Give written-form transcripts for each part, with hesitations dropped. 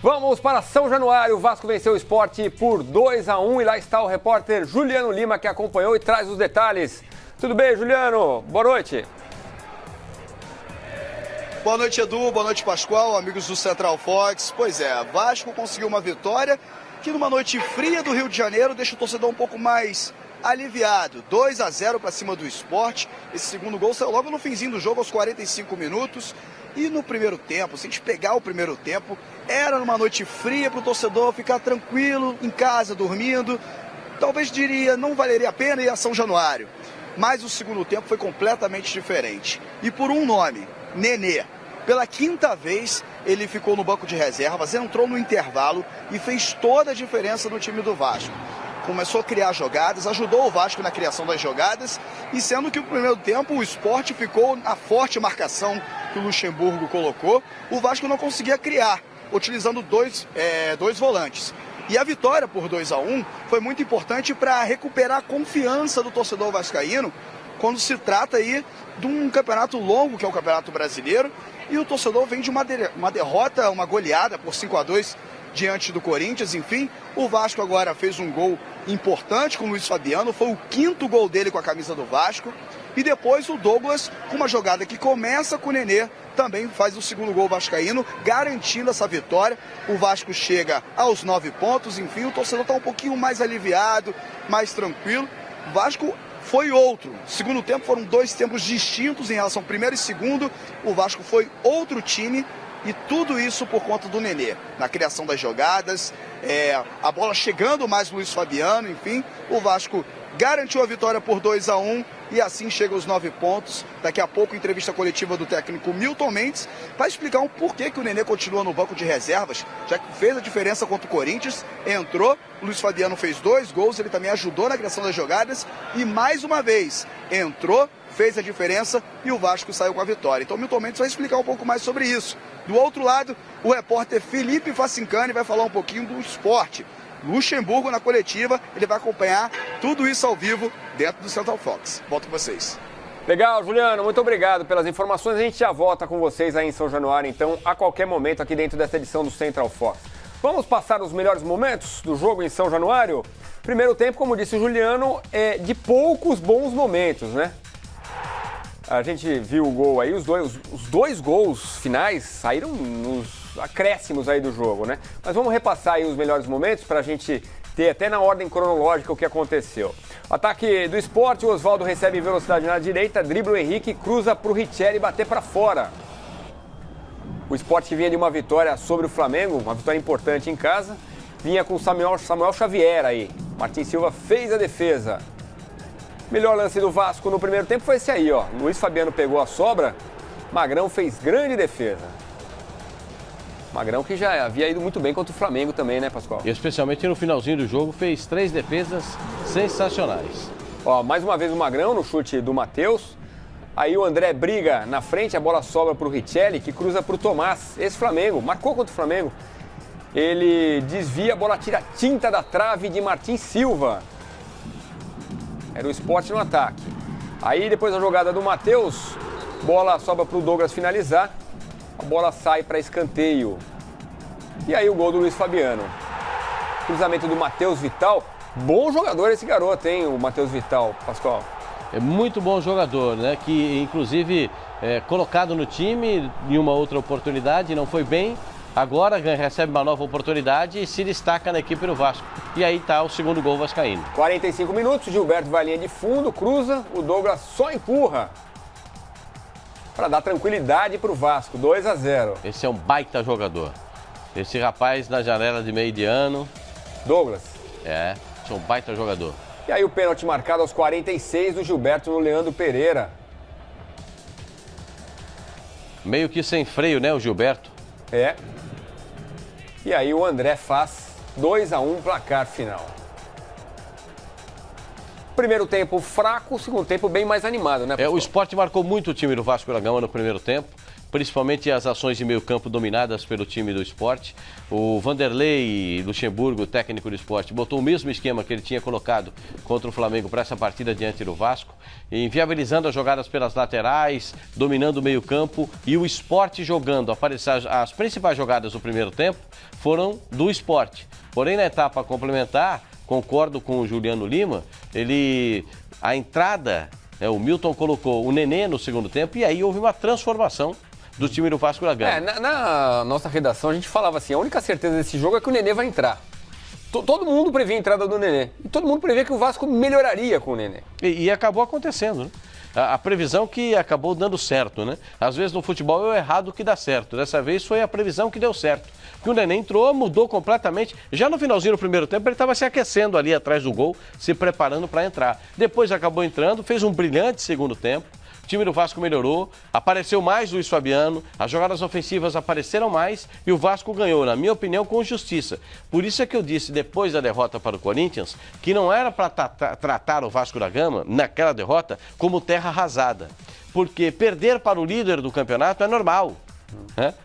Vamos para São Januário. O Vasco venceu o Sport por 2-1 e lá está o repórter Juliano Lima que acompanhou e traz os detalhes. Tudo bem, Juliano? Boa noite. Boa noite, Edu. Boa noite, Pascoal, amigos do Central Fox. Pois é, Vasco conseguiu uma vitória que numa noite fria do Rio de Janeiro deixa o torcedor um pouco mais aliviado. 2-0 para cima do Sport. Esse segundo gol saiu logo no finzinho do jogo, aos 45 minutos. E no primeiro tempo, se a gente pegar o primeiro tempo, era numa noite fria para o torcedor ficar tranquilo em casa, dormindo. Talvez diria, não valeria a pena ir a São Januário. Mas o segundo tempo foi completamente diferente. E por um nome, Nenê. Pela quinta vez, ele ficou no banco de reservas, entrou no intervalo e fez toda a diferença no time do Vasco. Começou a criar jogadas, ajudou o Vasco na criação das jogadas, e sendo que no primeiro tempo o Sport ficou na forte marcação que o Luxemburgo colocou, o Vasco não conseguia criar, utilizando dois volantes. E a vitória por 2-1 foi muito importante para recuperar a confiança do torcedor vascaíno quando se trata aí de um campeonato longo, que é o Campeonato Brasileiro, e o torcedor vem de uma derrota, uma goleada por 5-2 diante do Corinthians. Enfim, o Vasco agora fez um gol importante com o Luiz Fabiano, foi o quinto gol dele com a camisa do Vasco, e depois o Douglas, com uma jogada que começa com o Nenê, também faz o segundo gol vascaíno, garantindo essa vitória. O Vasco chega aos 9 pontos, enfim, o torcedor está um pouquinho mais aliviado, mais tranquilo. O Vasco foi outro. Segundo tempo foram dois tempos distintos em relação ao primeiro e segundo. O Vasco foi outro time, e tudo isso por conta do Nenê, na criação das jogadas, a bola chegando mais no Luiz Fabiano, enfim, o Vasco garantiu a vitória por 2-1 e assim chega aos 9 pontos. Daqui a pouco, entrevista coletiva do técnico Milton Mendes para explicar um porquê que o Nenê continua no banco de reservas, já que fez a diferença contra o Corinthians, entrou, o Luiz Fabiano fez 2 gols, ele também ajudou na criação das jogadas e mais uma vez entrou, fez a diferença e o Vasco saiu com a vitória. Então o Milton Mendes vai explicar um pouco mais sobre isso. Do outro lado, o repórter Felipe Facincani vai falar um pouquinho do Sport. Luxemburgo na coletiva, ele vai acompanhar tudo isso ao vivo dentro do Central Fox. Volto com vocês. Legal, Juliano, muito obrigado pelas informações. A gente já volta com vocês aí em São Januário, então, a qualquer momento aqui dentro dessa edição do Central Fox. Vamos passar os melhores momentos do jogo em São Januário? Primeiro tempo, como disse o Juliano, é de poucos bons momentos, né? A gente viu o gol aí, os dois gols finais saíram nos acréscimos aí do jogo, né? Mas vamos repassar aí os melhores momentos para a gente ter até na ordem cronológica o que aconteceu. Ataque do Sport, o Osvaldo recebe em velocidade na direita, dribla o Henrique, cruza para o Richelli bater para fora. O Sport que vinha de uma vitória sobre o Flamengo, uma vitória importante em casa, vinha com o Samuel Xavier aí. Martin Silva fez a defesa. Melhor lance do Vasco no primeiro tempo foi esse aí, ó. Luiz Fabiano pegou a sobra, Magrão fez grande defesa. Magrão que já havia ido muito bem contra o Flamengo também, né, Pascoal? E especialmente no finalzinho do jogo, fez 3 defesas sensacionais. Ó, mais uma vez o Magrão no chute do Matheus. Aí o André briga na frente, a bola sobra para o Richelli, que cruza para o Tomás. Esse Flamengo, marcou contra o Flamengo. Ele desvia, a bola tira a tinta da trave de Martin Silva. Era o Sport no ataque. Aí depois a jogada do Matheus, bola sobra para o Douglas finalizar. A bola sai para escanteio. E aí o gol do Luiz Fabiano. Cruzamento do Matheus Vital. Bom jogador esse garoto, hein, o Matheus Vital, Pascoal. É muito bom jogador, né? Que inclusive colocado no time em uma outra oportunidade, não foi bem. Agora recebe uma nova oportunidade e se destaca na equipe do Vasco. E aí está o segundo gol vascaíno. 45 minutos, Gilberto vai à linha de fundo, cruza, o Douglas só empurra para dar tranquilidade para o Vasco, 2-0. Esse é um baita jogador. Esse rapaz na janela de meio de ano. Douglas. Esse é um baita jogador. E aí o pênalti marcado aos 46 do Gilberto no Leandro Pereira. Meio que sem freio, né, o Gilberto? E aí o André faz 2-1 placar final. Primeiro tempo fraco, segundo tempo bem mais animado, né, pessoal? O Sport marcou muito o time do Vasco da Gama no primeiro tempo. principalmente as ações de meio campo dominadas pelo time do Sport. O Vanderlei Luxemburgo, técnico do Sport, botou o mesmo esquema que ele tinha colocado contra o Flamengo para essa partida diante do Vasco, inviabilizando as jogadas pelas laterais, dominando o meio campo, e o Sport jogando. As principais jogadas do primeiro tempo foram do Sport. Porém, na etapa complementar, concordo com o Juliano Lima, a entrada, o Milton colocou o Nenê no segundo tempo e aí houve uma transformação do time do Vasco da Gama. Na nossa redação a gente falava assim, a única certeza desse jogo é que o Nenê vai entrar. Todo mundo previa a entrada do Nenê. E todo mundo previa que o Vasco melhoraria com o Nenê. E acabou acontecendo, né? A previsão que acabou dando certo, né? Às vezes no futebol é o errado que dá certo. Dessa vez foi a previsão que deu certo. Porque o Nenê entrou, mudou completamente. Já no finalzinho do primeiro tempo, ele estava se aquecendo ali atrás do gol, se preparando para entrar. Depois acabou entrando, fez um brilhante segundo tempo. O time do Vasco melhorou, apareceu mais Luiz Fabiano, as jogadas ofensivas apareceram mais e o Vasco ganhou, na minha opinião, com justiça. Por isso é que eu disse, depois da derrota para o Corinthians, que não era para tratar o Vasco da Gama, naquela derrota, como terra arrasada. Porque perder para o líder do campeonato é normal.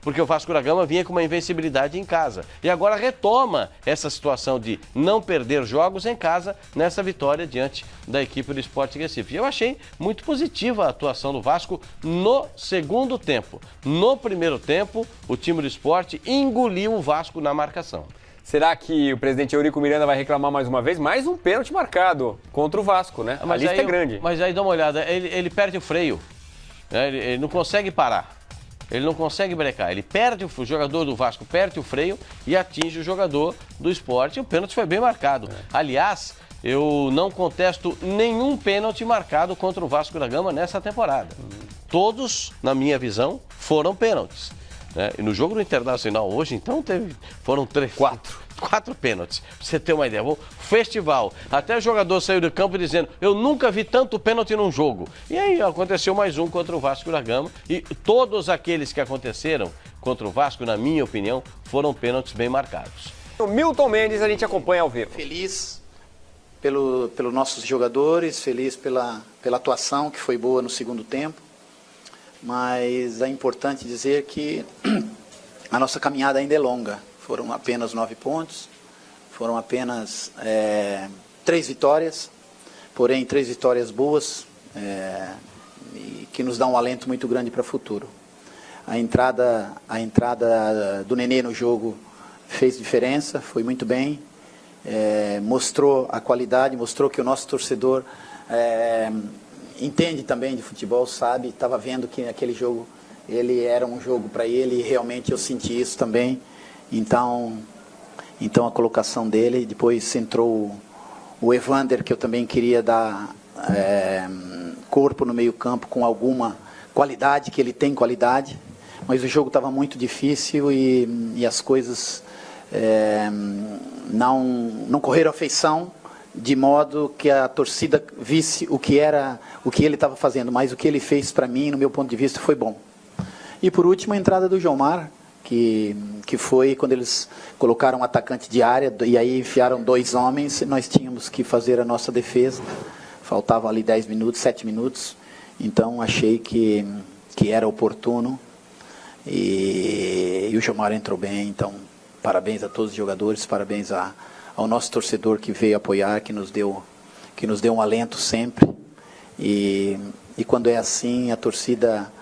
Porque o Vasco da Gama vinha com uma invencibilidade em casa. E agora retoma essa situação de não perder jogos em casa nessa vitória diante da equipe do Sport Recife. Eu achei muito positiva a atuação do Vasco no segundo tempo. No primeiro tempo, o time do Sport engoliu o Vasco na marcação. Será que o presidente Eurico Miranda vai reclamar mais uma vez? Mais um pênalti marcado contra o Vasco, né? A lista é grande. Mas aí dá uma olhada, ele perde o freio. Ele não consegue parar. Ele não consegue brecar, o jogador do Vasco perde o freio e atinge o jogador do Sport. E o pênalti foi bem marcado. Aliás, eu não contesto nenhum pênalti marcado contra o Vasco da Gama nessa temporada. Todos, na minha visão, foram pênaltis. E no jogo do Internacional hoje, então, foram quatro pênaltis. Pra você ter uma ideia, festival. Até o jogador saiu do campo dizendo, eu nunca vi tanto pênalti num jogo. E aí aconteceu mais um contra o Vasco da Gama. E todos aqueles que aconteceram contra o Vasco, na minha opinião, foram pênaltis bem marcados. O Milton Mendes a gente acompanha ao vivo. Feliz pelos nossos jogadores, feliz pela atuação que foi boa no segundo tempo. Mas é importante dizer que a nossa caminhada ainda é longa. Foram apenas 9 pontos, foram apenas 3 vitórias, porém 3 vitórias boas e que nos dá um alento muito grande para o futuro. A entrada do Nenê no jogo fez diferença, foi muito bem, mostrou a qualidade, mostrou que o nosso torcedor entende também de futebol, sabe, estava vendo que aquele jogo ele era um jogo para ele e realmente eu senti isso também. Então a colocação dele, depois entrou o Evander, que eu também queria dar corpo no meio campo com alguma qualidade, que ele tem qualidade, mas o jogo estava muito difícil e as coisas não correram à feição, de modo que a torcida visse o que ele estava fazendo, mas o que ele fez para mim, no meu ponto de vista, foi bom. E por último, a entrada do Jomar, que foi quando eles colocaram um atacante de área e aí enfiaram 2 homens, nós tínhamos que fazer a nossa defesa, faltavam ali 10 minutos, 7 minutos, então achei que era oportuno e o Jomar entrou bem, então parabéns a todos os jogadores, parabéns ao nosso torcedor que veio apoiar, que nos deu um alento sempre e quando é assim, a torcida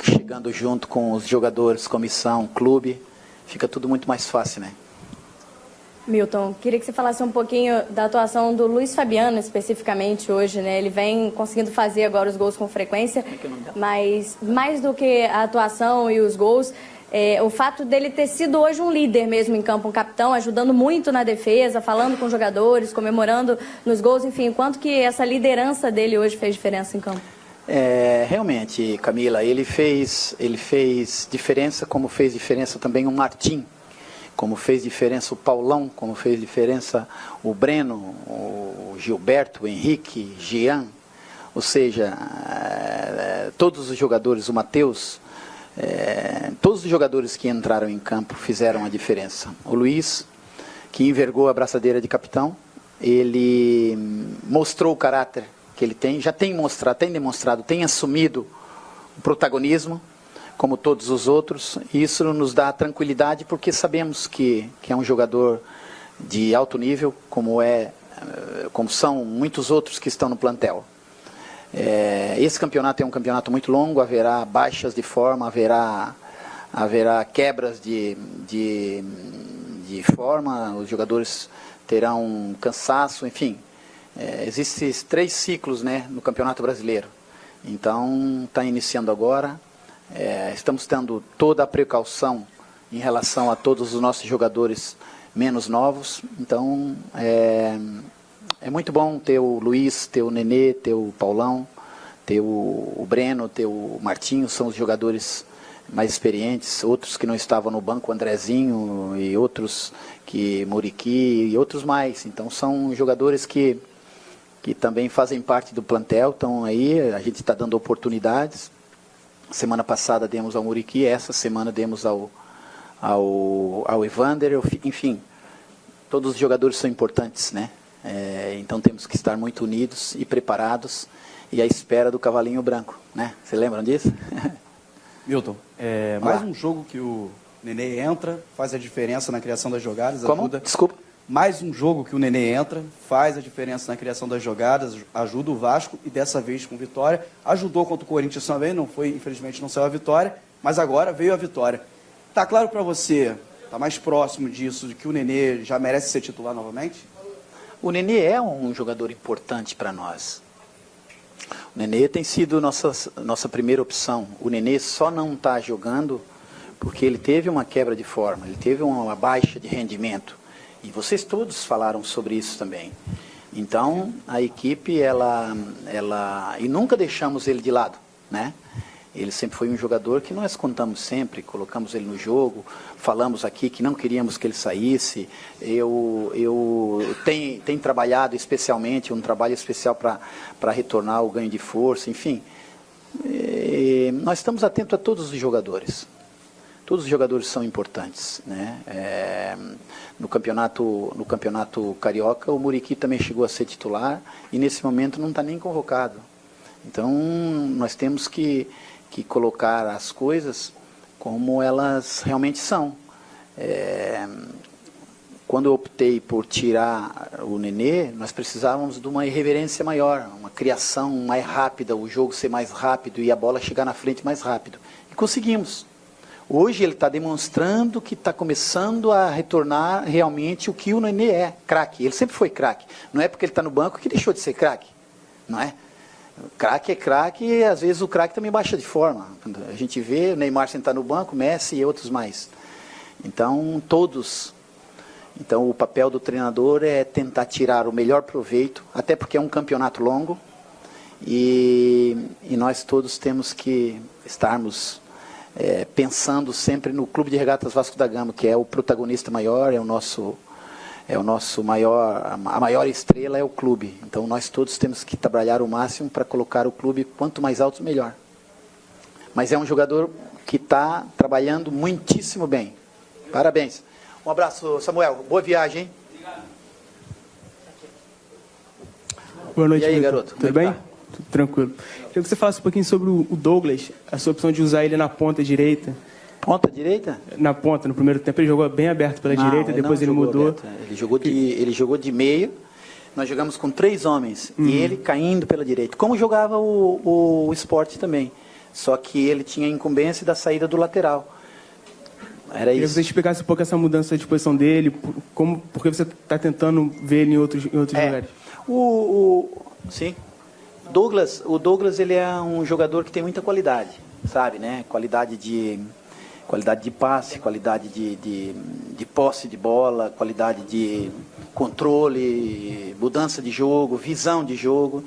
chegando junto com os jogadores, comissão, clube, fica tudo muito mais fácil, né? Milton, queria que você falasse um pouquinho da atuação do Luiz Fabiano, especificamente hoje, né? Ele vem conseguindo fazer agora os gols com frequência, mas mais do que a atuação e os gols, o fato dele ter sido hoje um líder mesmo em campo, um capitão, ajudando muito na defesa, falando com os jogadores, comemorando nos gols, enfim, quanto que essa liderança dele hoje fez diferença em campo? Realmente, Camila, ele fez diferença, como fez diferença também o Martim, como fez diferença o Paulão, como fez diferença o Breno, o Gilberto, o Henrique, Jean, ou seja, todos os jogadores, o Matheus, todos os jogadores que entraram em campo fizeram a diferença. O Luiz, que envergou a braçadeira de capitão, ele mostrou o caráter que ele tem, já tem demonstrado, tem assumido o protagonismo, como todos os outros. E isso nos dá tranquilidade porque sabemos que é um jogador de alto nível, como são muitos outros que estão no plantel. Esse campeonato é um campeonato muito longo, haverá baixas de forma, haverá quebras de forma, os jogadores terão cansaço, enfim. Existem 3 ciclos, né, no Campeonato Brasileiro. Então, está iniciando agora. Estamos tendo toda a precaução em relação a todos os nossos jogadores menos novos. Então, é muito bom ter o Luiz, ter o Nenê, ter o Paulão, ter o Breno, ter o Martinho, são os jogadores mais experientes, outros que não estavam no banco, o Andrezinho e outros que Muriqui e outros mais. Então são jogadores que também fazem parte do plantel, estão aí, a gente está dando oportunidades. Semana passada demos ao Muriqui, essa semana demos ao Evander, enfim, todos os jogadores são importantes, né? Então temos que estar muito unidos e preparados e à espera do cavalinho branco, né? Vocês lembram disso? Milton, mais um jogo que o Nenê entra, faz a diferença na criação das jogadas. Como? Ajuda. Desculpa. Mais um jogo que o Nenê entra, faz a diferença na criação das jogadas, ajuda o Vasco e dessa vez com vitória. Ajudou contra o Corinthians também, infelizmente não saiu a vitória, mas agora veio a vitória. Tá claro para você, tá mais próximo disso, de que o Nenê já merece ser titular novamente? O Nenê é um jogador importante para nós. O Nenê tem sido nossa primeira opção. O Nenê só não está jogando porque ele teve uma quebra de forma, ele teve uma baixa de rendimento. E vocês todos falaram sobre isso também. Então, a equipe, e nunca deixamos ele de lado, né? Ele sempre foi um jogador que nós contamos sempre, colocamos ele no jogo, falamos aqui que não queríamos que ele saísse. Eu tenho trabalhado especialmente, um trabalho especial para retornar o ganho de força, enfim. Nós estamos atentos a todos os jogadores. Todos os jogadores são importantes, né? No campeonato carioca, o Muriqui também chegou a ser titular e nesse momento não está nem convocado. Então, nós temos que colocar as coisas como elas realmente são. Quando eu optei por tirar o Nenê, nós precisávamos de uma irreverência maior, uma criação mais rápida, o jogo ser mais rápido e a bola chegar na frente mais rápido. E conseguimos. Hoje ele está demonstrando que está começando a retornar realmente o que o Nenê é, craque. Ele sempre foi craque. Não é porque ele está no banco que deixou de ser craque, não é? Craque é craque e às vezes o craque também baixa de forma. A gente vê o Neymar sentar no banco, Messi e outros mais. Então, Então, o papel do treinador é tentar tirar o melhor proveito, até porque é um campeonato longo e nós todos temos que estarmos pensando sempre no Clube de Regatas Vasco da Gama, que é o protagonista maior, é o nosso maior, a maior estrela é o clube. Então nós todos temos que trabalhar o máximo para colocar o clube quanto mais alto, melhor. Mas é um jogador que está trabalhando muitíssimo bem. Parabéns. Um abraço, Samuel. Boa viagem, hein? Boa noite, e aí, Milton. garoto? Tudo bem? Tudo tranquilo. Queria que você falasse um pouquinho sobre o Douglas, a sua opção de usar ele na ponta direita. Ponta direita? Na ponta, no primeiro tempo ele jogou bem aberto pela direita, depois ele mudou. Aberto. Ele jogou de meio, nós jogamos com 3 homens, e ele caindo pela direita, como jogava o Sport também, só que ele tinha a incumbência da saída do lateral. Era Queria isso. que você explicasse um pouco essa mudança de posição dele, porque você está tentando ver ele em outros lugares. Sim. O Douglas ele é um jogador que tem muita qualidade, sabe, né? Qualidade de passe, qualidade de posse de bola, qualidade de controle, mudança de jogo, visão de jogo.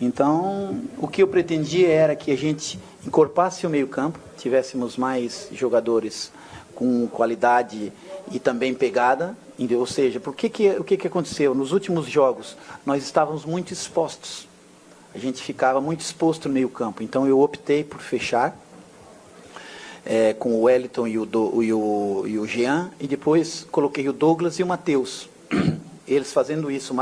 Então, o que eu pretendia era que a gente encorpasse o meio-campo, tivéssemos mais jogadores com qualidade e também pegada. Ou seja, o que aconteceu? Nos últimos jogos, nós estávamos muito expostos. A gente ficava muito exposto no meio-campo. Então, eu optei por fechar com o Wellington e o Jean, e depois coloquei o Douglas e o Matheus. Eles fazendo isso,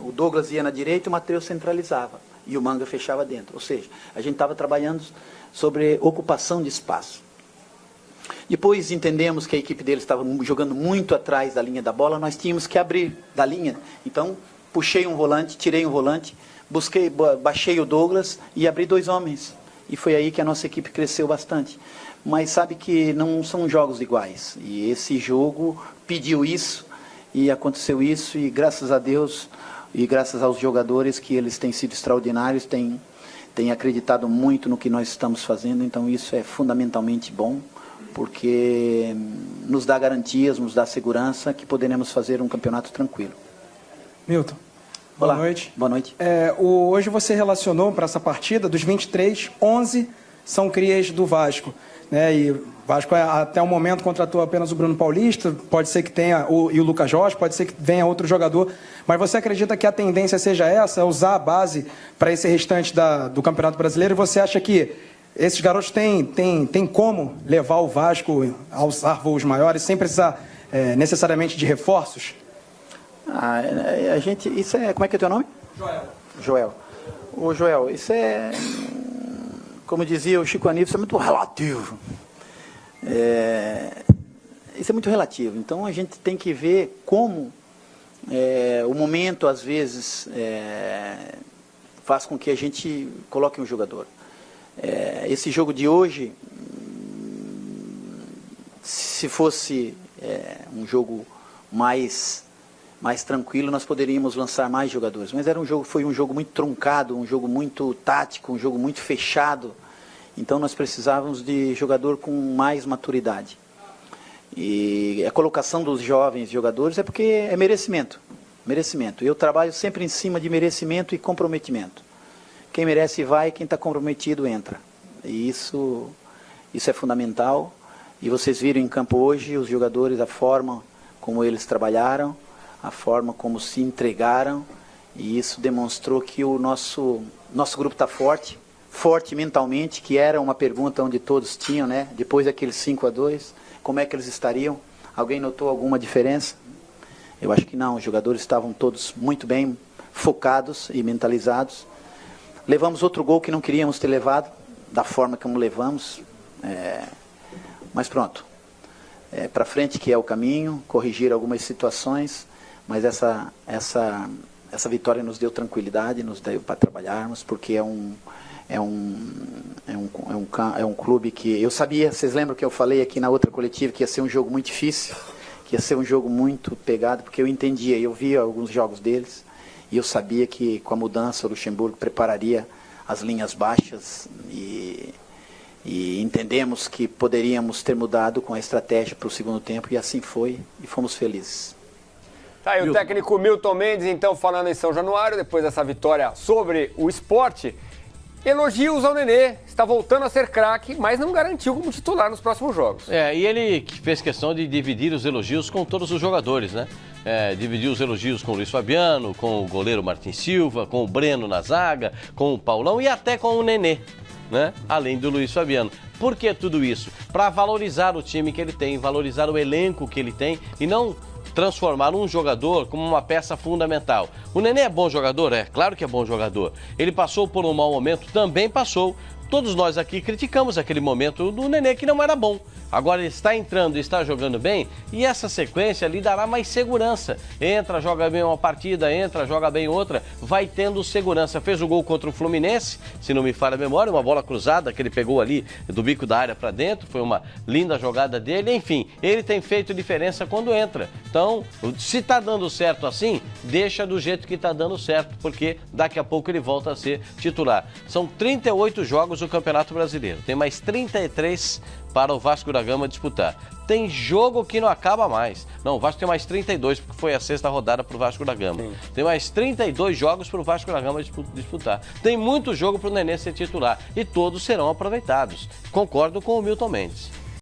o Douglas ia na direita e o Matheus centralizava. e o Manga fechava dentro. Ou seja, a gente estava trabalhando sobre ocupação de espaço. Depois entendemos que a equipe deles estava jogando muito atrás da linha da bola, nós tínhamos que abrir da linha. Então, puxei um volante, tirei um volante, baixei o Douglas e abri 2 homens. E foi aí que a nossa equipe cresceu bastante. Mas sabe que não são jogos iguais. E esse jogo pediu isso, e aconteceu isso, e graças a Deus, e graças aos jogadores, que eles têm sido extraordinários, têm acreditado muito no que nós estamos fazendo. Então isso é fundamentalmente bom, porque nos dá garantias, nos dá segurança que poderemos fazer um campeonato tranquilo. Milton, olá. Boa noite. Boa noite. Hoje você relacionou para essa partida, dos 23, 11 são crias do Vasco. Né? E o Vasco até o momento contratou apenas o Bruno Paulista, pode ser que tenha e o Lucas Jorge, pode ser que venha outro jogador, mas você acredita que a tendência seja essa, usar a base para esse restante do Campeonato Brasileiro, e você acha que esses garotos têm como levar o Vasco a alçar voos maiores sem precisar necessariamente de reforços? A gente, isso é, como é que é teu nome? Joel. Ô Joel, isso é, como dizia o Chico Anísio, isso é muito relativo. Isso é muito relativo. Então a gente tem que ver como o momento, às vezes, faz com que a gente coloque um jogador. Esse jogo de hoje, se fosse um jogo mais tranquilo, nós poderíamos lançar mais jogadores. Mas foi um jogo muito truncado, um jogo muito tático, um jogo muito fechado. Então nós precisávamos de jogador com mais maturidade. E a colocação dos jovens jogadores é porque é merecimento. Merecimento. Eu trabalho sempre em cima de merecimento e comprometimento. Quem merece vai, quem está comprometido entra. E isso é fundamental. E vocês viram em campo hoje os jogadores, a forma como eles trabalharam, a forma como se entregaram, e isso demonstrou que o nosso grupo está forte mentalmente, que era uma pergunta onde todos tinham, né? Depois daqueles 5-2, como é que eles estariam? Alguém notou alguma diferença? Eu acho que não, os jogadores estavam todos muito bem focados e mentalizados. Levamos outro gol que não queríamos ter levado, da forma como levamos, mas pronto. Para frente que é o caminho, corrigir algumas situações, mas essa vitória nos deu tranquilidade, nos deu para trabalharmos, porque é um clube que eu sabia, vocês lembram que eu falei aqui na outra coletiva que ia ser um jogo muito difícil, que ia ser um jogo muito pegado, porque eu entendia, eu via alguns jogos deles, e eu sabia que com a mudança o Luxemburgo prepararia as linhas baixas, e entendemos que poderíamos ter mudado com a estratégia para o segundo tempo, e assim foi, e fomos felizes. Tá aí o técnico Milton Mendes, então, falando em São Januário, depois dessa vitória sobre o Sport. Elogios ao Nenê, está voltando a ser craque, mas não garantiu como titular nos próximos jogos. E ele fez questão de dividir os elogios com todos os jogadores, né? Dividiu os elogios com o Luiz Fabiano, com o goleiro Martin Silva, com o Breno na zaga, com o Paulão e até com o Nenê, né? Além do Luiz Fabiano. Por que tudo isso? Para valorizar o time que ele tem, valorizar o elenco que ele tem e não transformar um jogador como uma peça fundamental. O Nenê é bom jogador? Claro que é bom jogador. Ele passou por um mau momento? Também passou. Todos nós aqui criticamos aquele momento do Nenê que não era bom. Agora ele está entrando e está jogando bem e essa sequência lhe dará mais segurança. Entra, joga bem uma partida, entra, joga bem outra, vai tendo segurança. Fez o gol contra o Fluminense, se não me falha a memória, uma bola cruzada que ele pegou ali do bico da área para dentro, foi uma linda jogada dele. Enfim, ele tem feito diferença quando entra. Então, se está dando certo assim, deixa do jeito que está dando certo, porque daqui a pouco ele volta a ser titular. São 38 jogos no Campeonato Brasileiro, tem mais 33 para o Vasco da Gama disputar. Tem jogo que não acaba mais. Não, o Vasco tem mais 32, porque foi a 6ª rodada para o Vasco da Gama. Sim. Tem mais 32 jogos para o Vasco da Gama disputar. Tem muito jogo para o Nenê ser titular e todos serão aproveitados. Concordo com o Milton Mendes.